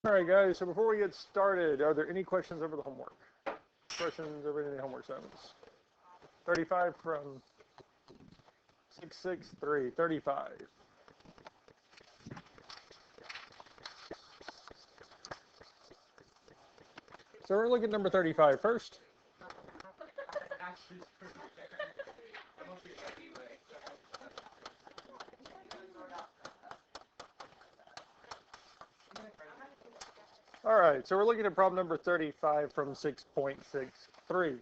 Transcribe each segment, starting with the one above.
All right, guys, so before we get started, are there any questions over the homework? Questions over any homework assignments? 35 from 663, 35. So we're looking at number 35 first. All right, so we're looking at problem number 35 from 6.63.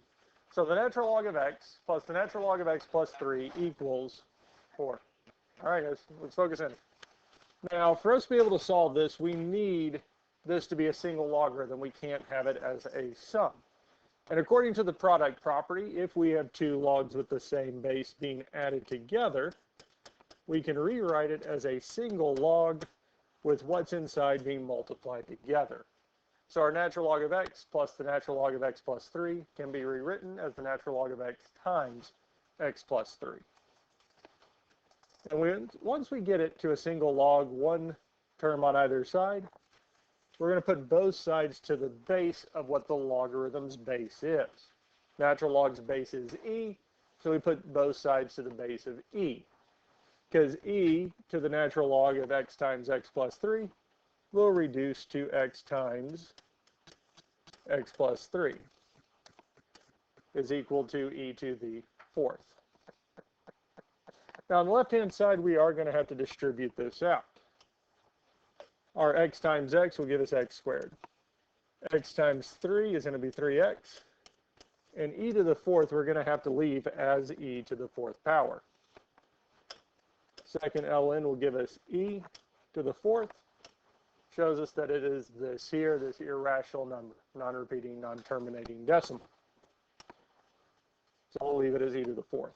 So the natural log of x plus the natural log of x plus 3 equals 4. All right, guys, let's focus in. Now, for us to be able to solve this, we need this to be a single logarithm. We can't have it as a sum. And according to the product property, if we have two logs with the same base being added together, we can rewrite it as a single log with what's inside being multiplied together. So our natural log of x plus the natural log of x plus 3 can be rewritten as the natural log of x times x plus 3. And once we get it to a single log, one term on either side, we're going to put both sides to the base of what the logarithm's base is. Natural log's base is e, so we put both sides to the base of e. Because e to the natural log of x times x plus 3 will reduce to x times x plus 3 is equal to e to the 4th. Now on the left-hand side, we are going to have to distribute this out. Our x times x will give us x squared. X times 3 is going to be 3x. And e to the 4th, we're going to have to leave as e to the 4th power. Second ln will give us e to the 4th. Shows us that it is this here, this irrational number, non-repeating, non-terminating decimal. So we'll leave it as e to the 4th.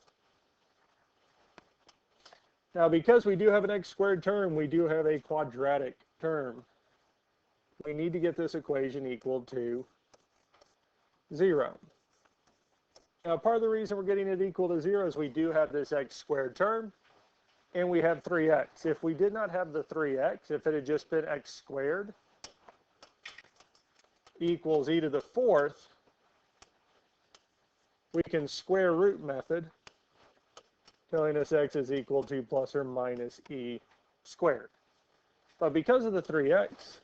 Now, because we do have an x squared term, we do have a quadratic term. We need to get this equation equal to 0. Now, part of the reason we're getting it equal to 0 is we do have this x squared term, and we have 3x. If we did not have the 3x, if it had just been x squared equals e to the 4th, we can square root method, telling us x is equal to plus or minus e squared. But because of the 3x,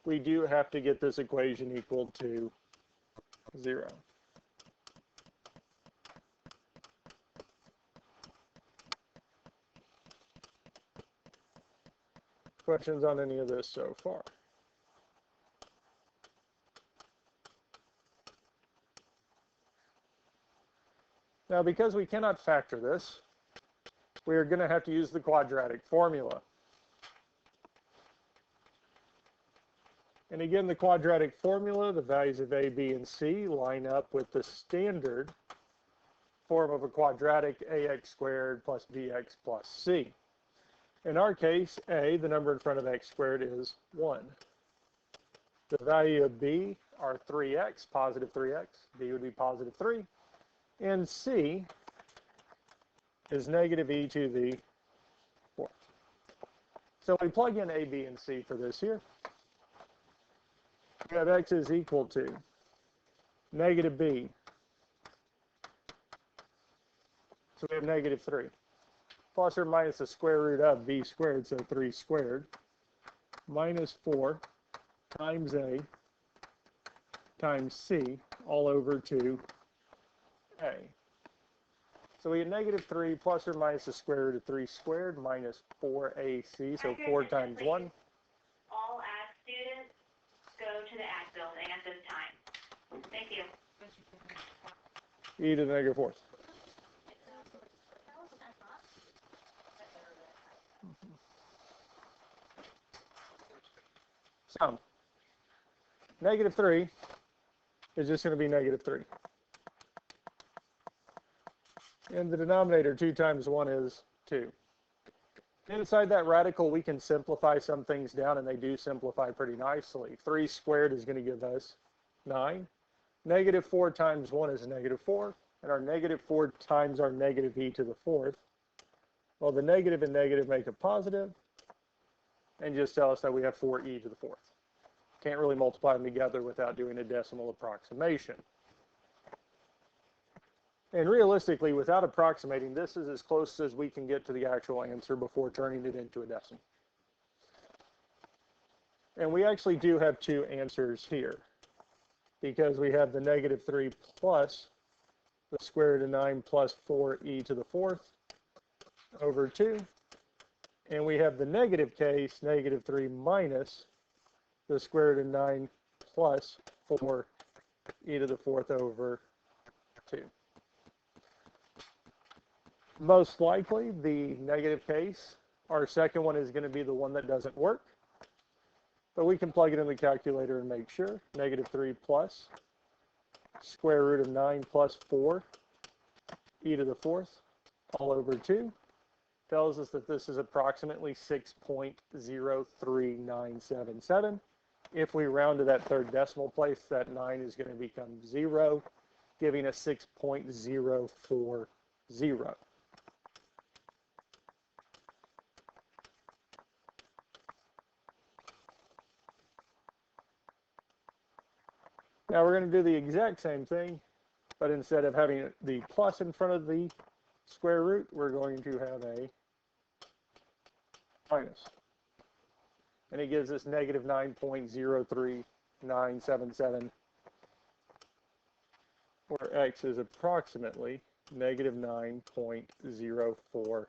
we do have to get this equation equal to 0. Questions on any of this so far? Now, because we cannot factor this, we are going to have to use the quadratic formula. And again, the quadratic formula, the values of a, b, and c line up with the standard form of a quadratic, ax squared plus bx plus c. In our case, a, the number in front of x squared, is 1. The value of b are 3x, positive 3x. b would be positive 3. And c is negative e to the 4th. So we plug in a, b, and c for this here. We have x is equal to negative b. So we have negative 3. Plus or minus the square root of b squared, so 3 squared, minus 4 times a times c, all over to a. So we get negative 3 plus or minus the square root of 3 squared minus 4ac, so 4 times 1. All ag students go to the ag building at this time. Thank you. E to the negative 4th. So, negative 3 is just going to be negative 3. And the denominator, 2 times 1 is 2. Inside that radical, we can simplify some things down, and they do simplify pretty nicely. 3 squared is going to give us 9. Negative 4 times 1 is negative 4. And our negative 4 times our negative e to the 4th. Well, the negative and negative make a positive. and just tell us that we have 4e to the fourth. Can't really multiply them together without doing a decimal approximation. And realistically, without approximating, this is as close as we can get to the actual answer before turning it into a decimal. And we actually do have two answers here, because we have the -3 plus the square root of 9 plus 4e to the fourth over 2. And we have the negative case, -3 minus the square root of 9 plus 4e to the fourth over 2. Most likely, the negative case, our second one is going to be the one that doesn't work. But we can plug it in the calculator and make sure. -3 plus square root of 9 plus 4 e to the fourth all over 2 tells us that this is approximately 6.03977. If we round to that third decimal place, that 9 is going to become 0, giving us 6.040. Now we're going to do the exact same thing, but instead of having the plus in front of the square root, we're going to have a minus. And it gives us -9.03977, where x is approximately -9.040.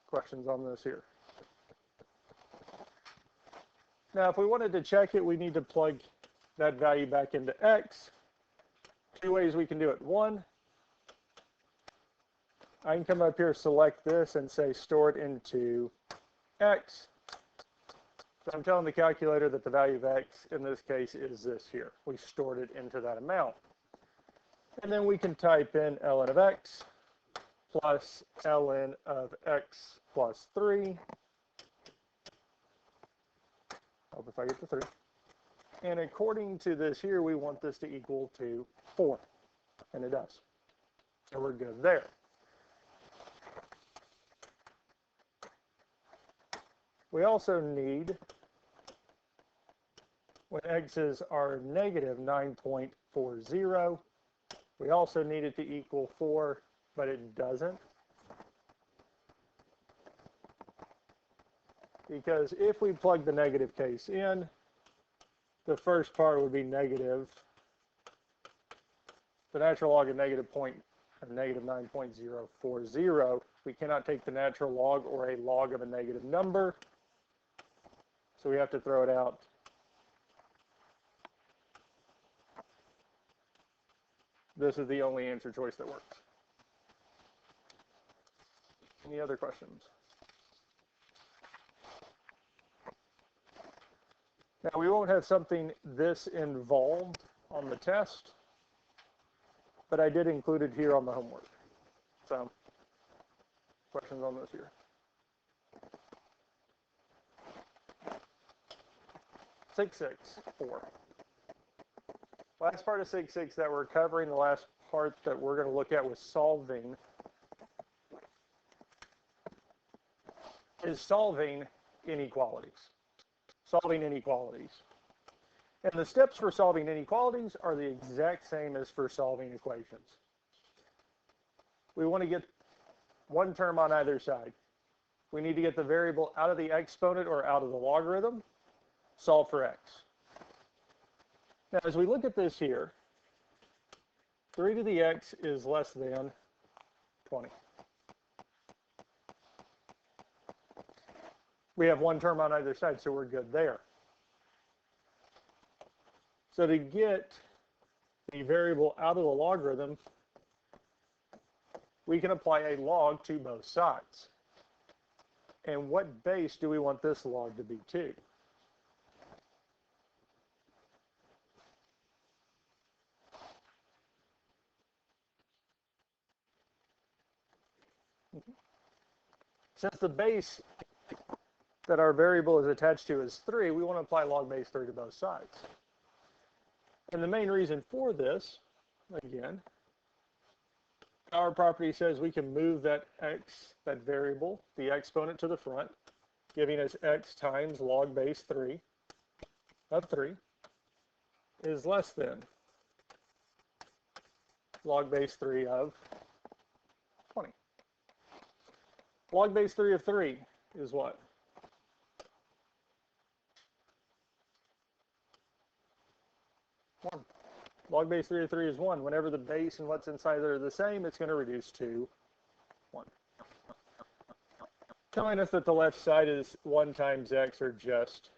Questions on this here? Now, if we wanted to check it, we need to plug that value back into x. Two ways we can do it. One, I can come up here, select this, and say store it into x. So I'm telling the calculator that the value of x in this case is this here. We stored it into that amount. And then we can type in ln of x plus ln of x plus 3. Hope if I get the 3. And according to this here, we want this to equal to 4. And it does. So we're good there. We also need, when x's are -9.40, we also need it to equal 4, but it doesn't. Because if we plug the negative case in, the first part would be negative. The natural log of -9.040. We cannot take the natural log or a log of a negative number. So we have to throw it out. This is the only answer choice that works. Any other questions? Now, we won't have something this involved on the test, but I did include it here on the homework. So, questions on this here? 6.6.4. Last part of 6.6 that we're covering, the last part that we're going to look at was solving, is solving inequalities. Solving inequalities. And the steps for solving inequalities are the exact same as for solving equations. We want to get one term on either side. We need to get the variable out of the exponent or out of the logarithm, solve for x. Now, as we look at this here, 3 to the x is less than 20. We have one term on either side, so we're good there. So to get the variable out of the logarithm, we can apply a log to both sides. And what base do we want this log to be to? Since the base that our variable is attached to is 3, we want to apply log base 3 to both sides. And the main reason for this, again, our property says we can move that x, that variable, the exponent to the front, giving us x times log base 3 of 3 is less than log base 3 of 20. Log base 3 of 3 is what? One. Log base 3 of 3 is 1. Whenever the base and what's inside there are the same, it's going to reduce to 1. Telling us that the left side is 1 times x, or just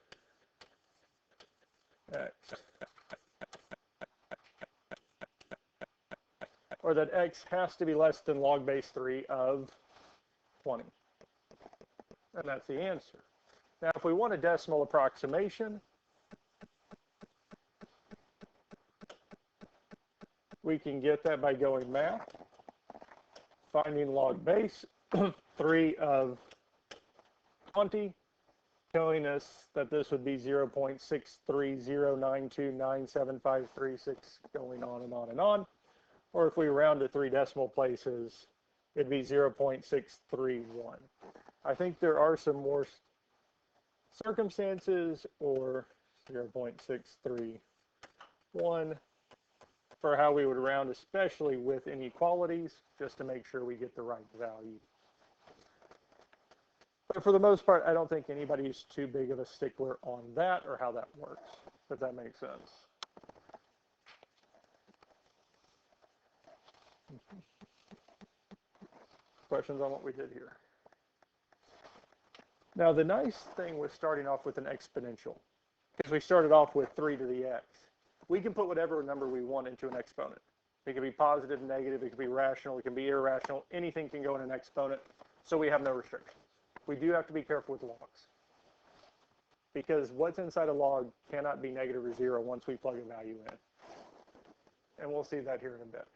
x. Or that x has to be less than log base 3 of 20. And that's the answer. Now, if we want a decimal approximation, we can get that by going math, finding log base 3 of 20, telling us that this would be 0.63092975336, going on and on and on. Or if we round to 3 decimal places, it'd be 0.631. I think there are some more circumstances, or 0.631, for how we would round, especially with inequalities, just to make sure we get the right value. But for the most part, I don't think anybody's too big of a stickler on that or how that works, if that makes sense. Questions on what we did here? Now, the nice thing with starting off with an exponential, because we started off with 3 to the x, we can put whatever number we want into an exponent. It can be positive, negative, it can be rational, it can be irrational, anything can go in an exponent, so we have no restrictions. We do have to be careful with logs, because what's inside a log cannot be negative or 0 once we plug a value in. And we'll see that here in a bit.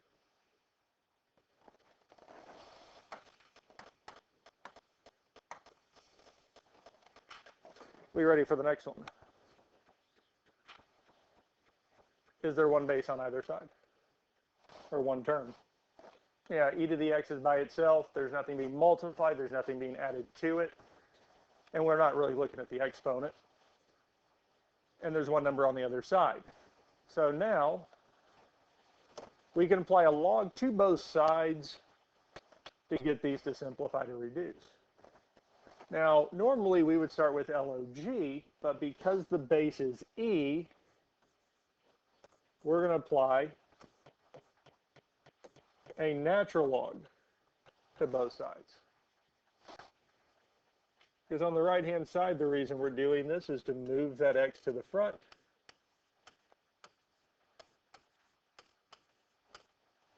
We ready for the next one? Is there one base on either side? Or one term? Yeah, e to the x is by itself. There's nothing being multiplied. There's nothing being added to it. And we're not really looking at the exponent. And there's one number on the other side. So now, we can apply a log to both sides to get these to simplify to reduce. Now, normally we would start with log, but because the base is e, we're going to apply a natural log to both sides. Because on the right-hand side, the reason we're doing this is to move that x to the front.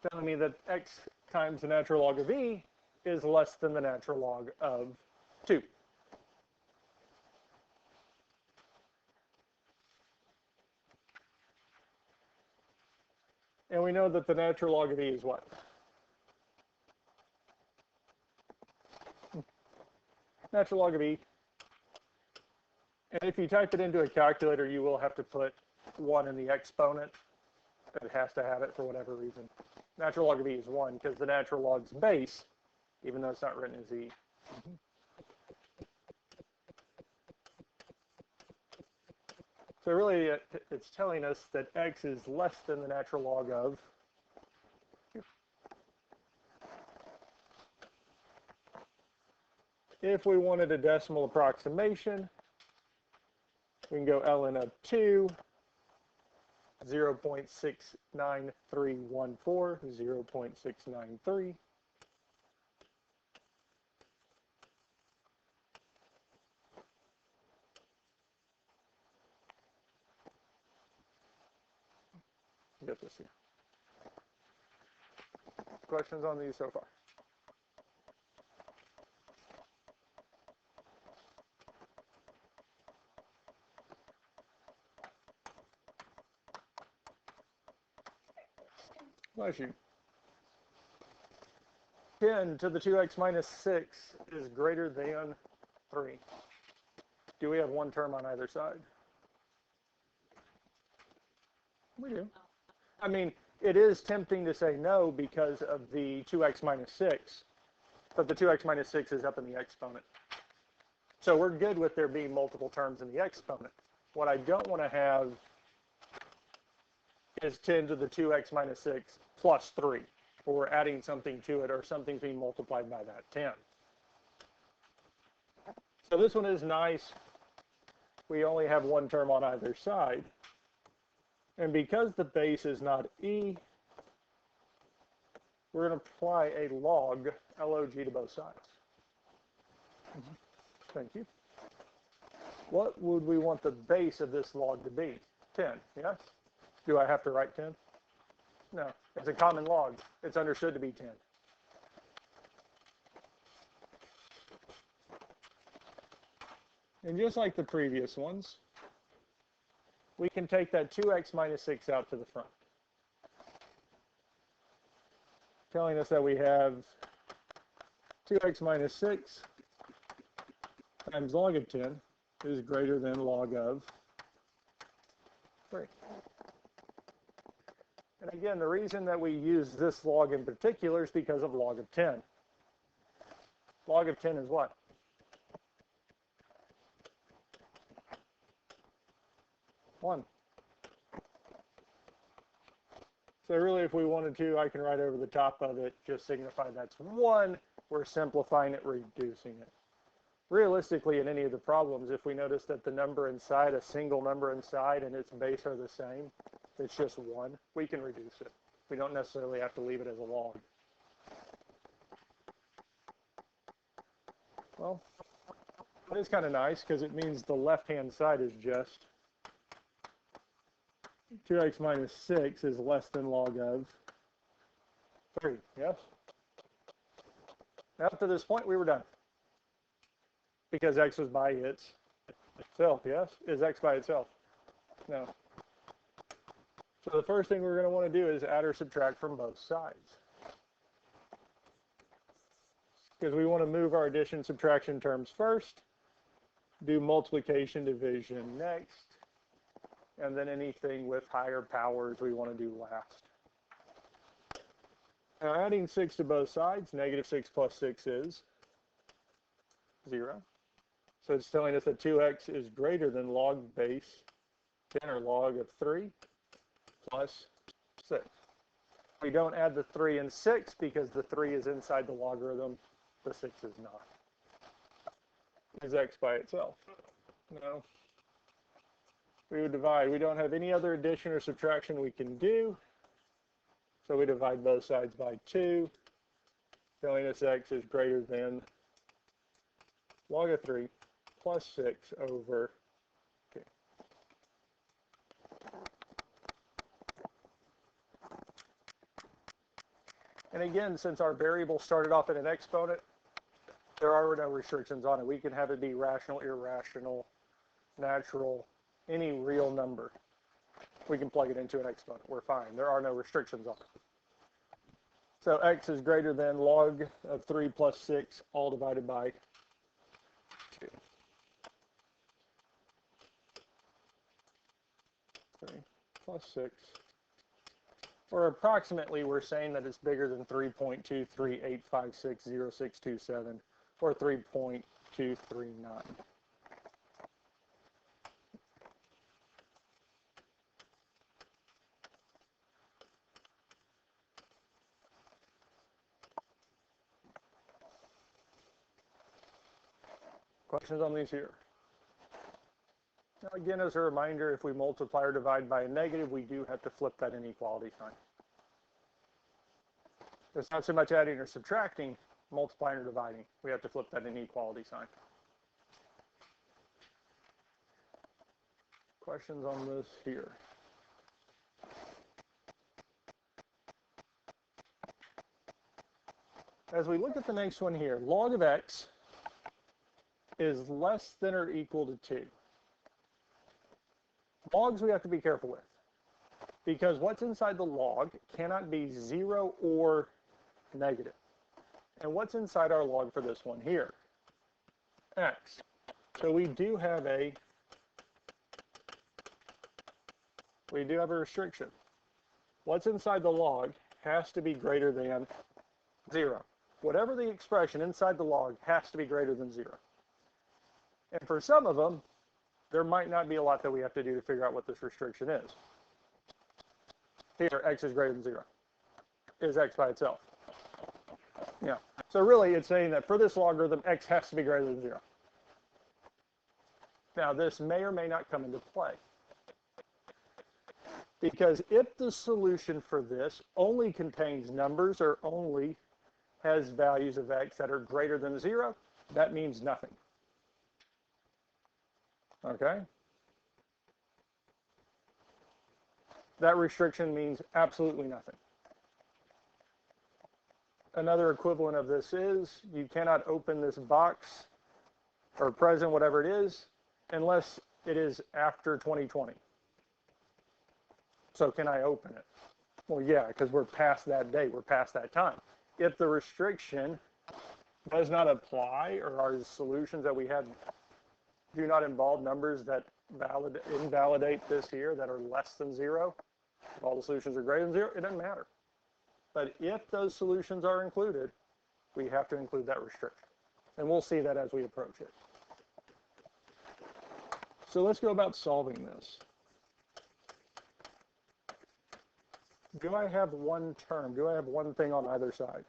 Telling me that x times the natural log of e is less than the natural log of 2. And we know that the natural log of e is what? Natural log of e. And if you type it into a calculator, you will have to put 1 in the exponent. It has to have it for whatever reason. Natural log of e is 1 because the natural log's base, even though it's not written as e. So really, it's telling us that x is less than the natural log of 2. If we wanted a decimal approximation, we can go ln of 2, 0.69314, 0.693. Get this here. Questions on these so far? Bless you. 10 to the 2x minus 6 is greater than 3. do we have one term on either side? We do. I mean, it is tempting to say no because of the 2x minus 6, but the 2x minus 6 is up in the exponent. So we're good with there being multiple terms in the exponent. What I don't want to have is 10 to the 2x minus 6 plus 3, or we're adding something to it, or something being multiplied by that 10. So this one is nice. We only have one term on either side. And because the base is not e, we're going to apply a log, L-O-G, to both sides. Thank you. What would we want the base of this log to be? 10, yes? Do I have to write 10? No. It's a common log. It's understood to be 10. And just like the previous ones, we can take that 2x minus 6 out to the front, telling us that we have 2x minus 6 times log of 10 is greater than log of 3. And again, the reason that we use this log in particular is because of log of 10. Log of 10 is what? 1. So really, if we wanted to, I can write over the top of it, just signify that's 1. We're simplifying it, reducing it. Realistically, in any of the problems, if we notice that the number inside, a single number inside, and its base are the same, it's just 1, we can reduce it. We don't necessarily have to leave it as a log. Well, it is kind of nice because it means the left-hand side is just 2x minus 6 is less than log of 3, yes? Now, up to this point, we were done. Because x was by itself, yes? Is x by itself? No. So the first thing we're going to want to do is add or subtract from both sides. Because we want to move our addition subtraction terms first, do multiplication division next, and then anything with higher powers we want to do last. Now adding 6 to both sides, negative 6 plus 6 is 0. So it's telling us that 2x is greater than log base 10 or log of 3 plus 6. We don't add the 3 and 6 because the 3 is inside the logarithm, the 6 is not. Is x by itself? No. We would divide. We don't have any other addition or subtraction we can do, so we divide both sides by 2, telling us x is greater than log of 3 plus 6 over 2. And again, since our variable started off in an exponent, there are no restrictions on it. We can have it be rational, irrational, natural, any real number. We can plug it into an exponent. We're fine. There are no restrictions on it. So x is greater than log of 3 plus 6, all divided by 2. 3 plus 6. Or approximately, we're saying that it's bigger than 3.238560627, or 3.239. Questions on these here? Now again, as a reminder, if we multiply or divide by a negative, we do have to flip that inequality sign. It's not so much adding or subtracting, multiplying or dividing. We have to flip that inequality sign. Questions on this here? As we look at the next one here, log of x is less than or equal to 2. Logs we have to be careful with, because what's inside the log cannot be 0 or negative. And what's inside our log for this one here? X. So we do have a restriction. What's inside the log has to be greater than 0. Whatever the expression inside the log has to be greater than 0. And for some of them, there might not be a lot that we have to do to figure out what this restriction is. Here, x is greater than 0. Is x by itself? Yeah. So really, it's saying that for this logarithm, x has to be greater than 0. Now, this may or may not come into play. Because if the solution for this only contains numbers or only has values of x that are greater than 0, that means nothing. Okay? That restriction means absolutely nothing. Another equivalent of this is you cannot open this box or present, whatever it is, unless it is after 2020. So can I open it? Well, yeah, because we're past that date. We're past that time. If the restriction does not apply or our solutions that we have do not involve numbers that invalidate this here that are less than 0, if all the solutions are greater than 0, it doesn't matter. But if those solutions are included, we have to include that restriction. And we'll see that as we approach it. So let's go about solving this. Do I have one term? Do I have one thing on either side?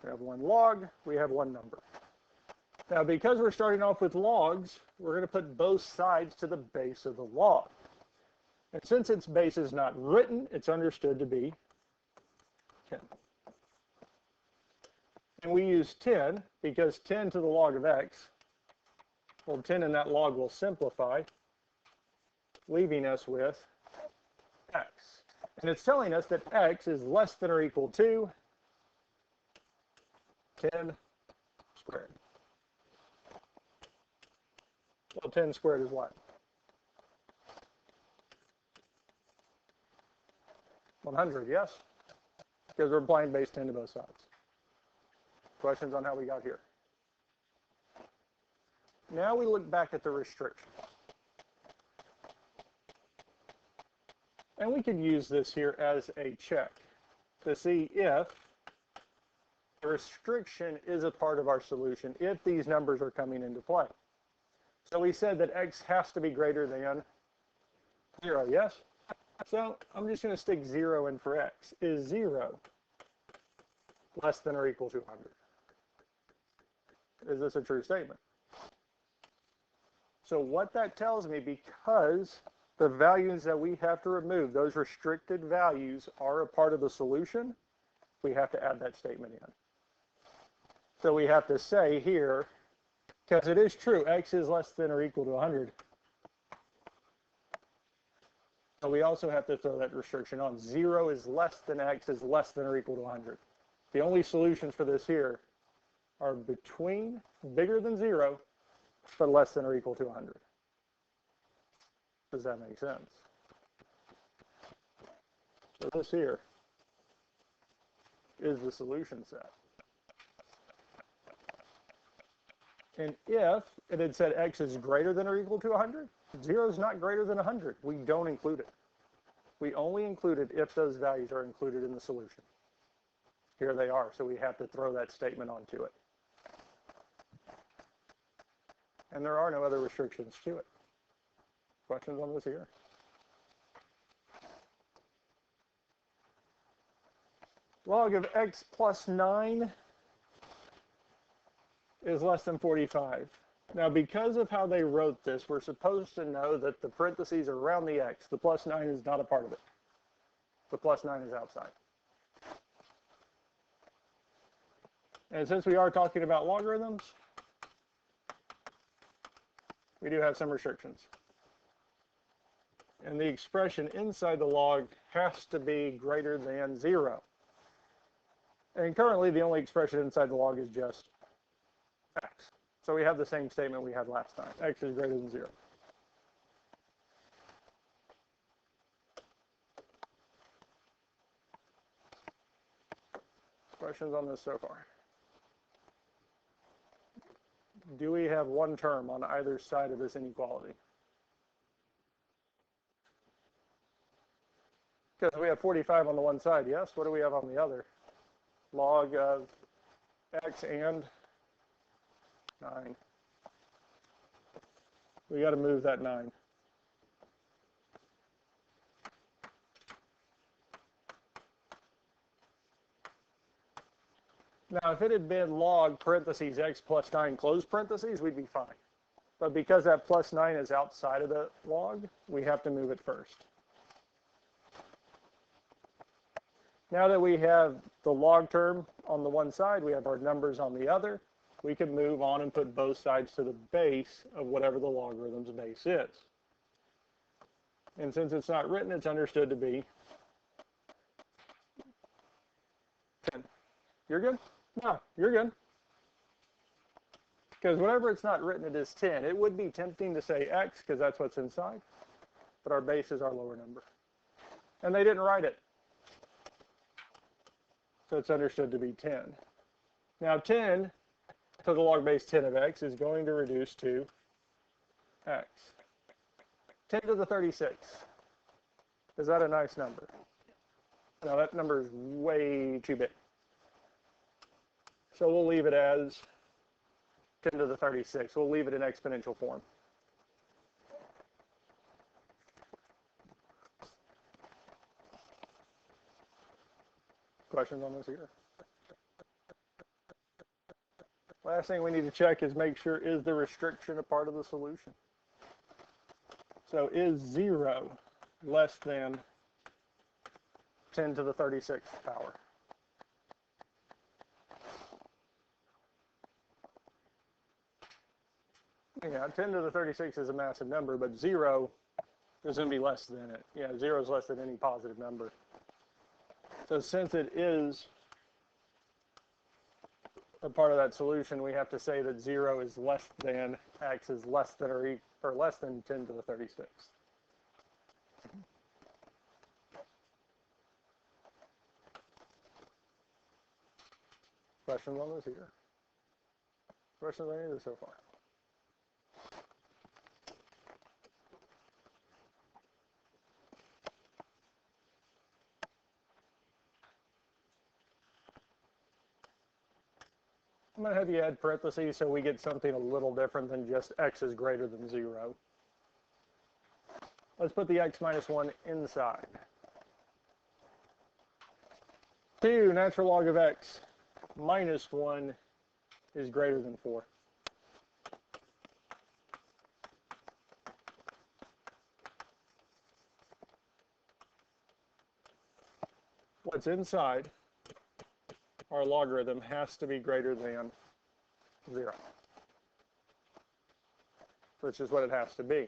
We have one log, we have one number. Now, because we're starting off with logs, we're going to put both sides to the base of the log. And since its base is not written, it's understood to be 10. And we use 10 because 10 to the log of x, well, 10 in that log will simplify, leaving us with x. And it's telling us that x is less than or equal to 10 squared. Well, 10 squared is what? 100, yes? Because we're applying base 10 to both sides. Questions on how we got here? Now we look back at the restriction. And we can use this here as a check to see if the restriction is a part of our solution, if these numbers are coming into play. So we said that x has to be greater than 0, yes? So I'm just going to stick 0 in for x. Is 0 less than or equal to 100? Is this a true statement? So what that tells me, because the values that we have to remove, those restricted values, are a part of the solution, we have to add that statement in. So we have to say here, because it is true, x is less than or equal to 100. So we also have to throw that restriction on. 0 is less than x is less than or equal to 100. The only solutions for this here are between bigger than 0, but less than or equal to 100. Does that make sense? So this here is the solution set. And if it had said x is greater than or equal to 100, 0 is not greater than 100. We don't include it. We only include it if those values are included in the solution. Here they are, so we have to throw that statement onto it. And there are no other restrictions to it. Questions on this here? Log of x plus 9 is less than 45. Now, because of how they wrote this, we're supposed to know that the parentheses are around the x. The plus 9 is not a part of it. The plus 9 is outside. And since we are talking about logarithms, we do have some restrictions. And the expression inside the log has to be greater than 0. And currently, the only expression inside the log is just x. So we have the same statement we had last time. X is greater than 0. Questions on this so far? Do we have one term on either side of this inequality? Because we have 45 on the one side, yes? What do we have on the other? Log of x and 9. We got to move that 9. Now, if it had been log parentheses x plus 9 close parentheses, we'd be fine. But because that plus 9 is outside of the log, we have to move it first. Now that we have the log term on the one side, we have our numbers on the other, we can move on and put both sides to the base of whatever the logarithm's base is. And since it's not written, it's understood to be 10. You're good? No, you're good. Because whenever it's not written, it is 10. It would be tempting to say x because that's what's inside, but our base is our lower number. And they didn't write it. So it's understood to be 10. Now 10 to the log base 10 of x is going to reduce to x. 10 to the 36. Is that a nice number? No, that number is way too big. So we'll leave it as 10 to the 36. We'll leave it in exponential form. Questions on this here? Last thing we need to check is make sure, is the restriction a part of the solution? So is 0 less than 10 to the 36th power? Yeah, 10 to the 36 is a massive number, but 0 is going to be less than it. Yeah, 0 is less than any positive number. So since it is a part of that solution, we have to say that 0 is less than x is less than or less than 10 to the 36. Questions on this here? Questions on any of this so far? I'm going to have you add parentheses so we get something a little different than just x is greater than 0. Let's put the x minus 1 inside. 2 natural log of x minus 1 is greater than 4. What's inside our logarithm has to be greater than 0, which is what it has to be.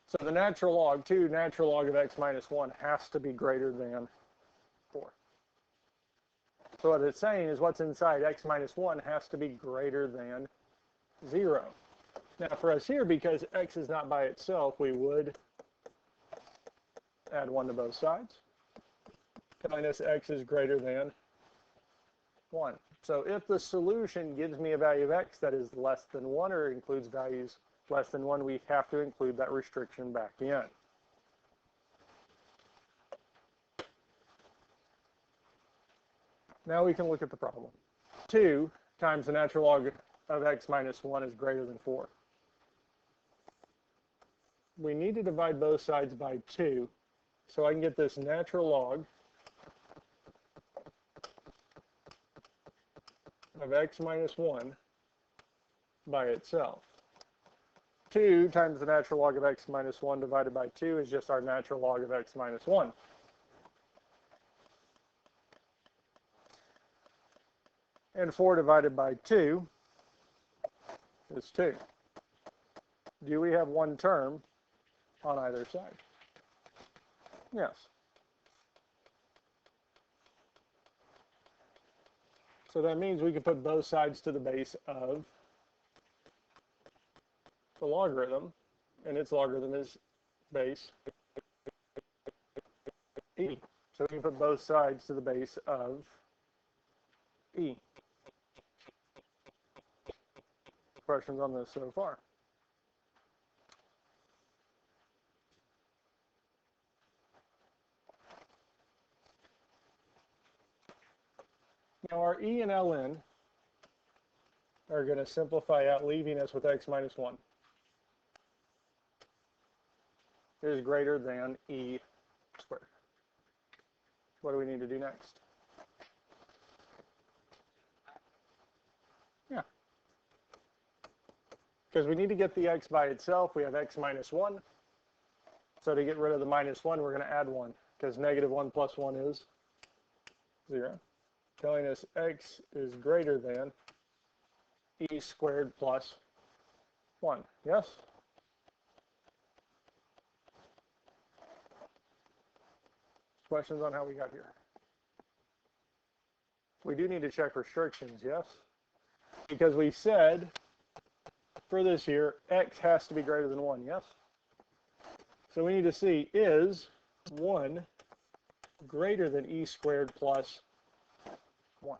So the natural log, 2 natural log of x minus 1 has to be greater than 4. So what it's saying is what's inside x minus 1 has to be greater than 0. Now for us here, because x is not by itself, we would add 1 to both sides. Minus x is greater than 1. So if the solution gives me a value of x that is less than 1 or includes values less than 1, we have to include that restriction back in. Now we can look at the problem. 2 times the natural log of x minus 1 is greater than 4. We need to divide both sides by 2 so I can get this natural log of x minus 1 by itself. 2 times the natural log of x minus 1 divided by 2 is just our natural log of x minus 1. And 4 divided by 2 is 2. Do we have one term on either side? Yes. So that means we can put both sides to the base of the logarithm, and its logarithm is base e. So we can put both sides to the base of e. Questions on this so far? Now our E and ln are going to simplify out, leaving us with x minus 1 is greater than E squared. What do we need to do next? Yeah. Because we need to get the x by itself, we have x minus 1. So to get rid of the minus 1, we're going to add 1, because negative 1 plus 1 is 0. Telling us x is greater than E squared plus 1. Yes? Questions on how we got here? We do need to check restrictions, yes? Because we said for this here, x has to be greater than 1, yes? So we need to see, is 1 greater than E squared plus 1?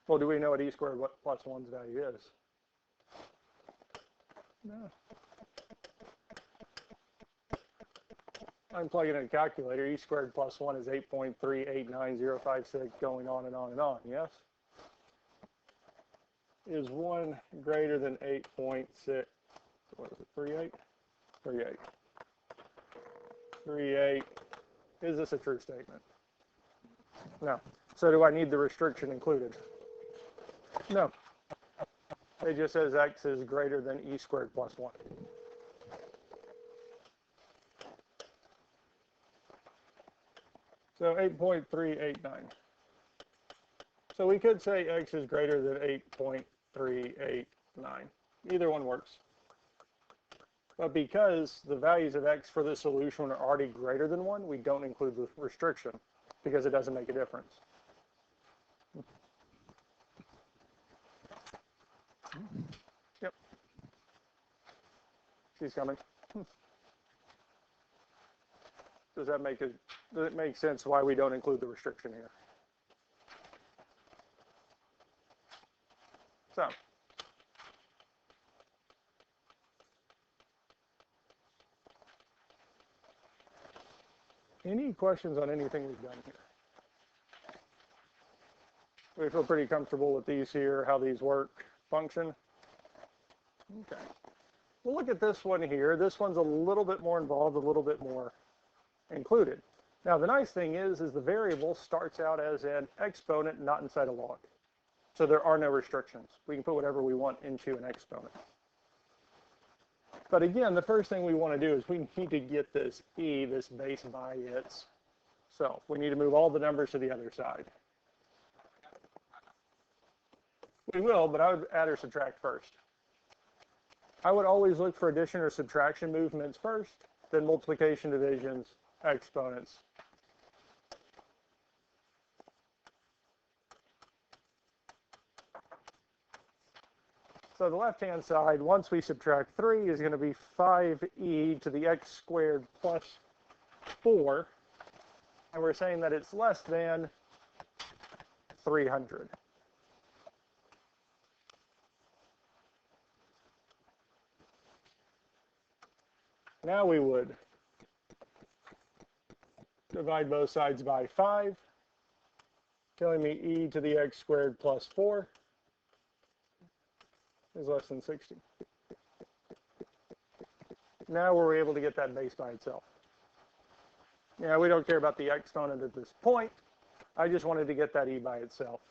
Well, do we know what E squared plus 1's value is? No. I'm plugging in a calculator. E squared plus 1 is 8.389056, going on and on and on, yes? Is 1 greater than 8.6, what is it, 38? 38. 38. Is this a true statement? No. So do I need the restriction included? No. It just says x is greater than E squared plus 1. So 8.389. So we could say x is greater than 8.389. Either one works. But because the values of x for this solution are already greater than 1, we don't include the restriction because it doesn't make a difference. Yep. She's coming. Does it make sense why we don't include the restriction here? So, any questions on anything we've done here? We feel pretty comfortable with these here, how these work, function. Okay. We'll look at this one here. This one's a little bit more involved, a little bit more included. Now, the nice thing is the variable starts out as an exponent, not inside a log. So there are no restrictions. We can put whatever we want into an exponent. But again, the first thing we want to do is we need to get this E, this base by itself. We need to move all the numbers to the other side. We will, but I would add or subtract first. I would always look for addition or subtraction movements first, then multiplication, divisions, exponents. So the left-hand side, once we subtract 3, is going to be 5e to the x squared plus 4. And we're saying that it's less than 300. Now we would divide both sides by 5, telling me e to the x squared plus 4 is less than 60. Now we're able to get that base by itself. Yeah, we don't care about the exponent at this point. I just wanted to get that e by itself.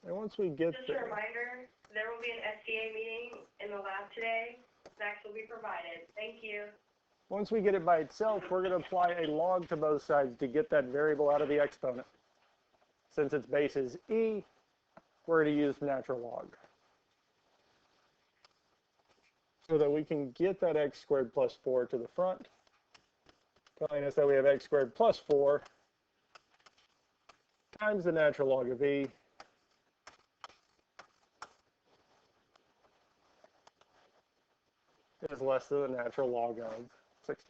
And once we get Just there, a reminder, there will be an STA meeting in the lab today. Snacks will be provided. Thank you. once we get it by itself, we're going to apply a log to both sides to get that variable out of the exponent. Since its base is e, we're going to use natural log. So that we can get that x squared plus 4 to the front, telling us that we have x squared plus 4 times the natural log of e is less than the natural log of 60.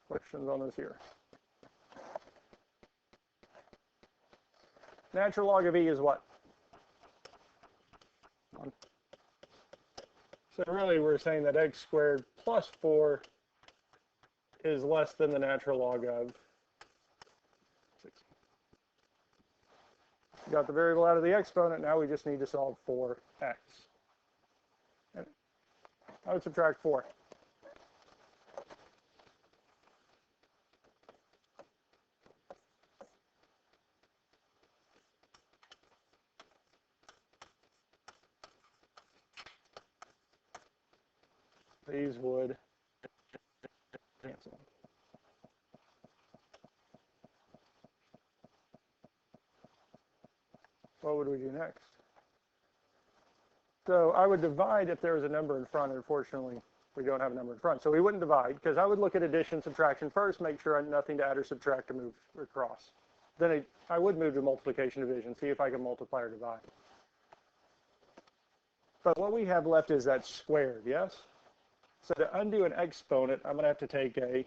Questions on this here? Natural log of e is what? So really we're saying that x squared plus 4 is less than the natural log of 6. We got the variable out of the exponent, now we just need to solve for x. And I would subtract 4. These would cancel. What would we do next? So I would divide if there was a number in front. Unfortunately, we don't have a number in front. So we wouldn't divide because I would look at addition, subtraction first, make sure I had nothing to add or subtract to move across. Then I would move to multiplication, division, see if I can multiply or divide. But what we have left is that squared, yes? So to undo an exponent, I'm going to have to take a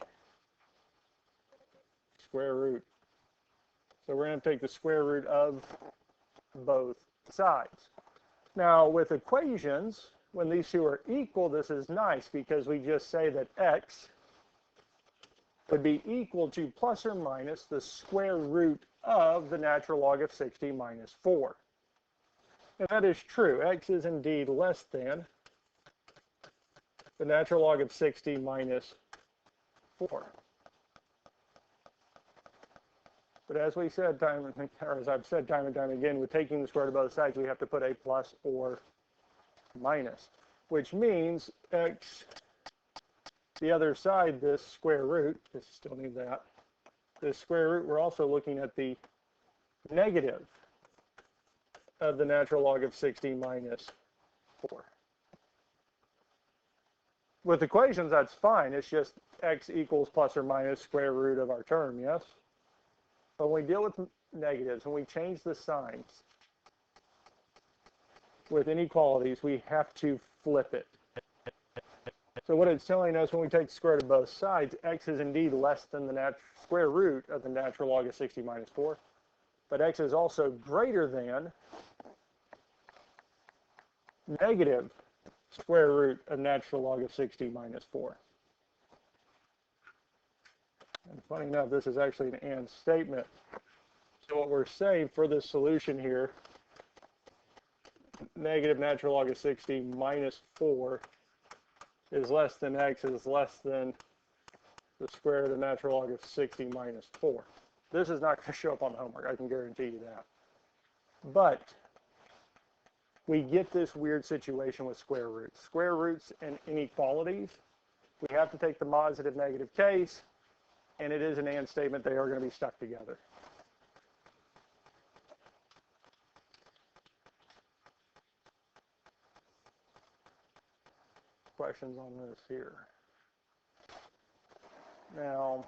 square root. So we're going to take the square root of both sides. Now with equations, when these two are equal, this is nice because we just say that x would be equal to plus or minus the square root of the natural log of 60 minus 4. And that is true. X is indeed less than the natural log of 60 minus 4. But as we said as I've said time and time again, with taking the square root of both sides, we have to put a plus or minus, which means x, the other side, this square root, still need that, this square root, we're also looking at the negative of the natural log of 60 minus 4. With equations, that's fine. It's just x equals plus or minus square root of our term, yes? But when we deal with negatives, when we change the signs with inequalities, we have to flip it. So what it's telling us when we take the square root of both sides, x is indeed less than the square root of the natural log of 60 minus 4. But x is also greater than negative square root of natural log of 60 minus 4. And funny enough, this is actually an and statement. So what we're saying for this solution here, negative natural log of 60 minus 4 is less than x is less than the square root of the natural log of 60 minus 4. This is not going to show up on the homework, I can guarantee you that. But we get this weird situation with square roots. Square roots and inequalities, we have to take the positive negative case, and it is an and statement. They are going to be stuck together. Questions on this here? Now,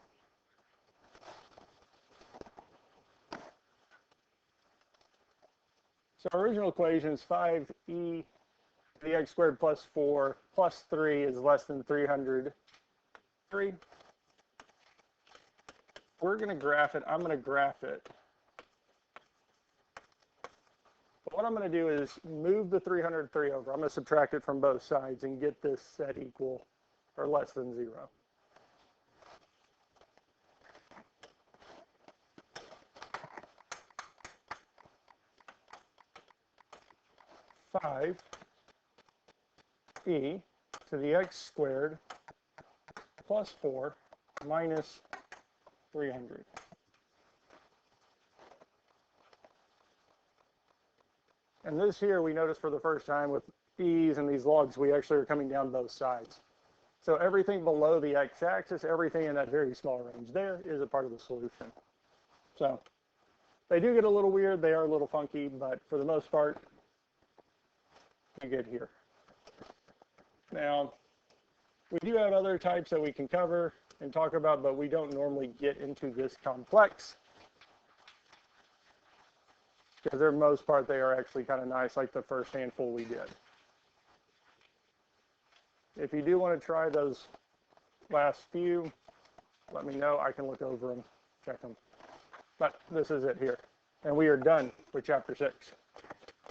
so our original equation is 5e the x squared plus 4 plus 3 is less than 303. We're going to graph it. I'm going to graph it. But what I'm going to do is move the 303 over. I'm going to subtract it from both sides and get this set equal or less than 0. Five e to the x squared plus 4 minus 300. And this here we notice for the first time with e's and these logs, we actually are coming down both sides. So everything below the x-axis, everything in that very small range there is a part of the solution. So they do get a little weird, they are a little funky, but for the most part, we get here. Now, we do have other types that we can cover and talk about, but we don't normally get into this complex. Because for the most part, they are actually kind of nice, like the first handful we did. If you do want to try those last few, let me know. I can look over them, check them. But this is it here. And we are done with chapter 6.